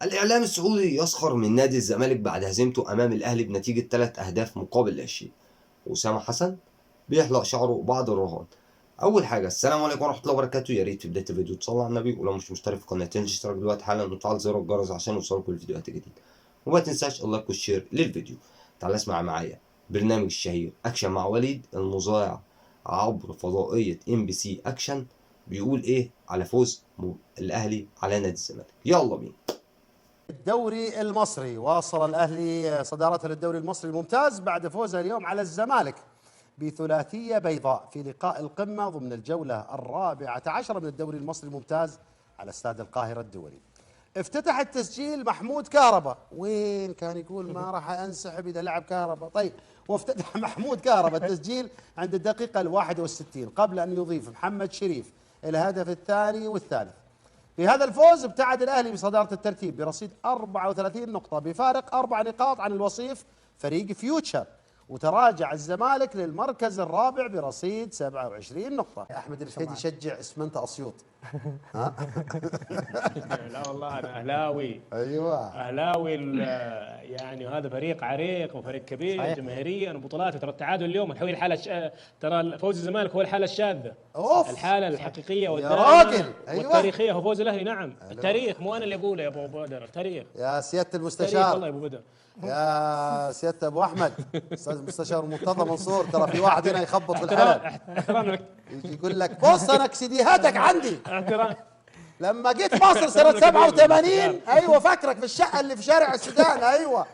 الإعلام السعودي يسخر من نادي الزمالك بعد هزيمته أمام الأهلي بنتيجة 3 أهداف مقابل 20. وأسامة حسن بيحلق شعره بعد الرهان. أول حاجة، السلام عليكم ورحمة الله وبركاته. يا ريت في بداية الفيديو تصلوا على النبي، ولو مش مشترك في القناة تنزل اشترك دلوقتي حالا وتفعل زر الجرس عشان يوصلكوا الفيديوهات الجديدة. وما تنساش اللايك والشير للفيديو. تعال اسمع معايا برنامج الشهير أكشن مع وليد المذيع عبر فضائية MBC أكشن بيقول إيه على فوز الأهلي على نادي الزمالك. يلا بينا. الدوري المصري، واصل الأهلي صدارته للدوري المصري الممتاز بعد فوزه اليوم على الزمالك بثلاثية بيضاء في لقاء القمة ضمن الجولة 14 من الدوري المصري الممتاز على استاد القاهرة الدولي. افتتح التسجيل محمود كهربا، وين كان يقول ما راح انسحب اذا لعب كهربا. طيب، وافتتح محمود كهربا التسجيل عند الدقيقة 61 قبل ان يضيف محمد شريف الهدف الثاني والثالث. في هذا الفوز ابتعد الأهلي بصدارة الترتيب برصيد 34 نقطة بفارق 4 نقاط عن الوصيف فريق فيوتشر، وتراجع الزمالك للمركز الرابع برصيد 27 نقطة. أحمد الفهيد يشجع اسمنت أسيوط. ها؟ لا والله أنا أهلاوي. أيوة أهلاوي يعني هذا فريق عريق وفريق كبير جماهيريا وبطولات. ترى التعادل اليوم هو الحالة ترى فوز الزمالك هو الحالة الشاذة. أوف. الحالة الحقيقية يا راجل. أيوة. والتاريخية هو فوز الأهلي. نعم التاريخ، مو أنا اللي أقوله يا أبو بدر، التاريخ. يا سيادة التاريخ المستشار، والله يا أبو بدر. يا سيادة أبو أحمد، أستاذ المستشار مرتضى منصور، ترى في واحد هنا يخبط في الحلل يجي يقول لك بص أنا اكسديهاتك عندي. احترام. لما جيت مصر سنة 87 ايوه فاكرك في الشقة اللي في شارع السودان. ايوه.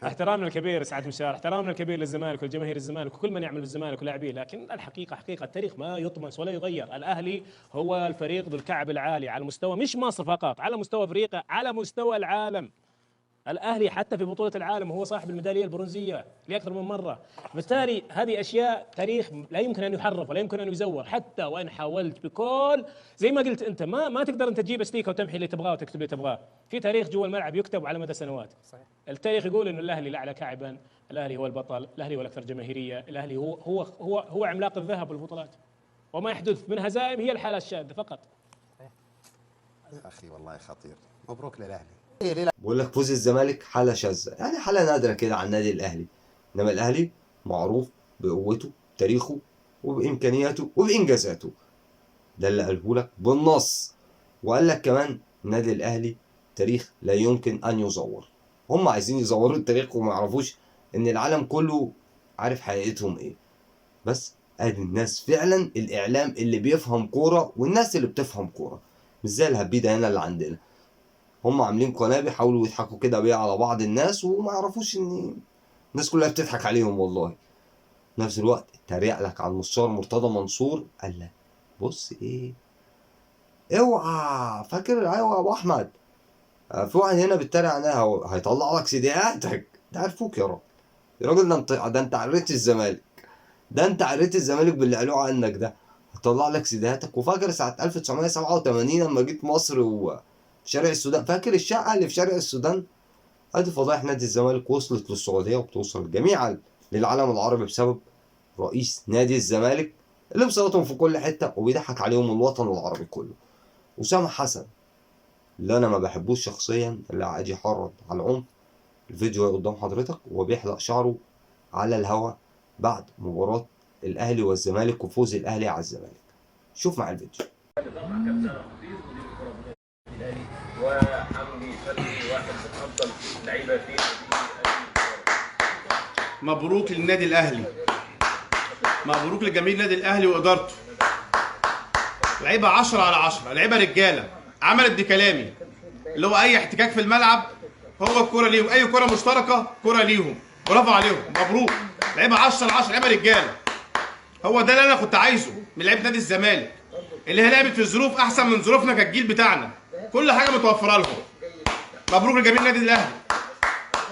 احترامنا الكبير سعد مشار، احترامنا الكبير للزمالك والجماهير الزمالك وكل من يعمل في الزمالك ولاعبيه، لكن الحقيقه حقيقه التاريخ ما يطمس ولا يغير. الاهلي هو الفريق ذو الكعب العالي على مستوى مش مصر فقط، على مستوى افريقيا، على مستوى العالم. الاهلي حتى في بطوله العالم هو صاحب الميداليه البرونزيه لاكثر من مره. بالتالي هذه اشياء تاريخ لا يمكن ان يحرف ولا يمكن ان يزور، حتى وان حاولت بكل زي ما قلت انت ما تقدر انت تجيب استيكه وتمحي اللي تبغاه وتكتب اللي تبغاه. في تاريخ جوا الملعب يكتب على مدى سنوات. صحيح. التاريخ يقول انه الاهلي الاعلى كعبا، الاهلي هو البطل، الاهلي هو الاكثر جماهيريه، الاهلي هو عملاق الذهب والبطولات. وما يحدث من هزائم هي الحاله الشاذه فقط. يا اخي والله خطير، مبروك للاهلي. بقول لك فوز الزمالك حالة شاذة، يعني حالة نادرة كده على النادي الأهلي، إنما الأهلي معروف بقوته، بتاريخه، وبإمكانياته وبإنجازاته. ده اللي قاله لك بالنص. وقال لك كمان النادي الأهلي تاريخ لا يمكن أن يزور. هم عايزين يزوروا التاريخ وما يعرفوش إن العالم كله عارف حقيقتهم إيه. بس ادي الناس فعلا، الإعلام اللي بيفهم كورة والناس اللي بتفهم كورة، مش زي الهبيدة هنا اللي عندنا. هم عاملين قناه بيحاولوا يضحكوا كده بيها على بعض الناس وما يعرفوش ان الناس كلها بتضحك عليهم والله. نفس الوقت اتريق لك على المستشار مرتضى منصور، قال لك بص ايه، اوعى فاكر. ايوه يا ابو احمد، في واحد هنا بيتريق عليها هيطلع لك سيديهاتك. ده عارفوك يا راجل. يا راجل ده انت عريت الزمالك، ده انت عريت الزمالك باللي قالوه عنك ده. هطلع لك سيديهاتك. وفاكر ساعه 1987 لما جيت مصر في شارع السودان، فاكر الشقة اللي في شارع السودان؟ ادي فضايح نادي الزمالك وصلت للسعودية وبتوصل جميعا للعالم العربي بسبب رئيس نادي الزمالك اللي مسيطرهم في كل حتة وبيضحك عليهم الوطن العربي كله. أسامة حسن اللي أنا ما بحبوش شخصيا، اللي عادي يحرض على العنف، الفيديو قدام حضرتك وهو بيحلق شعره على الهوا بعد مباراة الأهلي والزمالك وفوز الأهلي على الزمالك. شوف مع الفيديو. وحمدي فتحي واحد من افضل لعيبه في مبروك للنادي الاهلي، مبروك لجميع النادي الاهلي وادارته. لعيبه 10 على 10، لعيبه رجاله عملت دي كلامي، اللي هو اي احتكاك في الملعب هو الكوره ليهم، اي كوره مشتركه كوره ليهم، برافو عليهم، مبروك. لعيبه 10 على 10، لعيبه رجاله. هو ده اللي انا كنت عايزه من لعيبه نادي الزمالك، اللي هي لعبت في ظروف احسن من ظروفنا كالجيل بتاعنا، كل حاجه متوفره لهم. مبروك لجميع النادي الاهلي،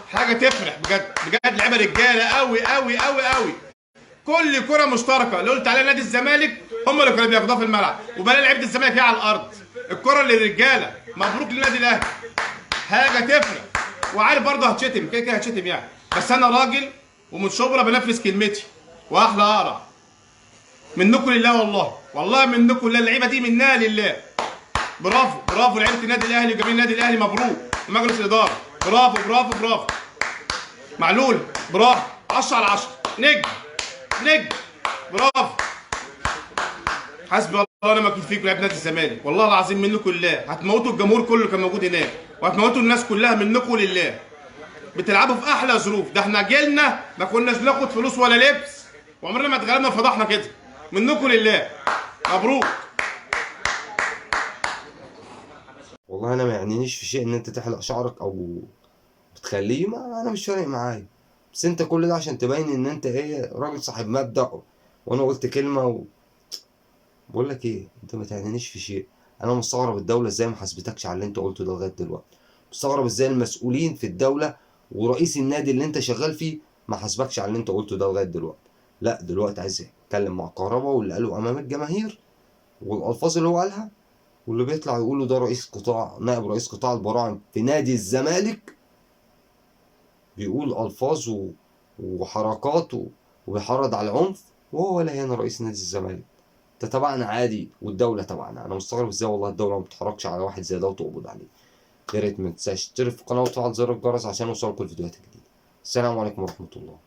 حاجه تفرح بجد بجد. لعيبه رجاله قوي قوي قوي قوي. كل كره مشتركه اللي قلت عليها نادي الزمالك هم اللي كانوا بياخدوها في الملعب، وبلاقي لعيبه الزمالك هي على الارض. الكره للرجاله. مبروك للنادي الاهلي، حاجه تفرح. وعارف برضه هتشتم كده كده هتشتم يعني، بس انا راجل ومن شبرا بنفذ كلمتي واحلى اقرع. منكم لله والله، والله منكم لله. اللعيبه دي منها لله برافو برافو لعيبه النادي الاهلي وجميع النادي الاهلي، مبروك مجلس الاداره، برافو برافو برافو. معلول برافو 10 على 10، نجم نجم، برافو. حسبي الله ونعم الوكيل فيكم لعيبه نادي الزمالك، والله العظيم منكم لله، هتموتوا الجمهور كله اللي كان موجود هناك، وهتموتوا الناس كلها منكم لله. بتلعبوا في احلى ظروف، ده احنا جيلنا ما كناش بناخد فلوس ولا لبس، وعمرنا ما اتغلبنا فضحنا كده، منكم لله، مبروك. والله انا ما يعنينيش في شيء ان انت تحلق شعرك او بتخليه، ما انا مش فارق معايا. بس انت كل ده عشان تبين ان انت ايه، راجل صاحب مبدأ. وانا قلت كلمة بقول لك ايه، انت ما تعنينيش في شيء. انا مستغرب الدولة ازاي ما حاسبتكش على اللي انت قلته ده لغاية دلوقتي. مستغرب ازاي المسؤولين في الدولة ورئيس النادي اللي انت شغال فيه ما حاسبكش على اللي انت قلته ده لغاية دلوقتي. لا دلوقتي عايز اتكلم مع كهربا واللي قاله امام الجماهير والالفاظ اللي هو قالها، واللي بيطلع يقوله ده رئيس قطاع، نائب رئيس قطاع البراعم في نادي الزمالك، بيقول الفاظ وحركات وبيحرض على العنف، وهو ولا هنا رئيس نادي الزمالك. ده تبعنا عادي والدولة تبعنا. انا مستغرب ازاي والله الدولة ما بتتحركش على واحد زي ده وتقبض عليه. يا ريت ما تنساش تشترك في القناة وتفعل زر الجرس عشان يوصلك كل الفيديوهات الجديدة. السلام عليكم ورحمة الله.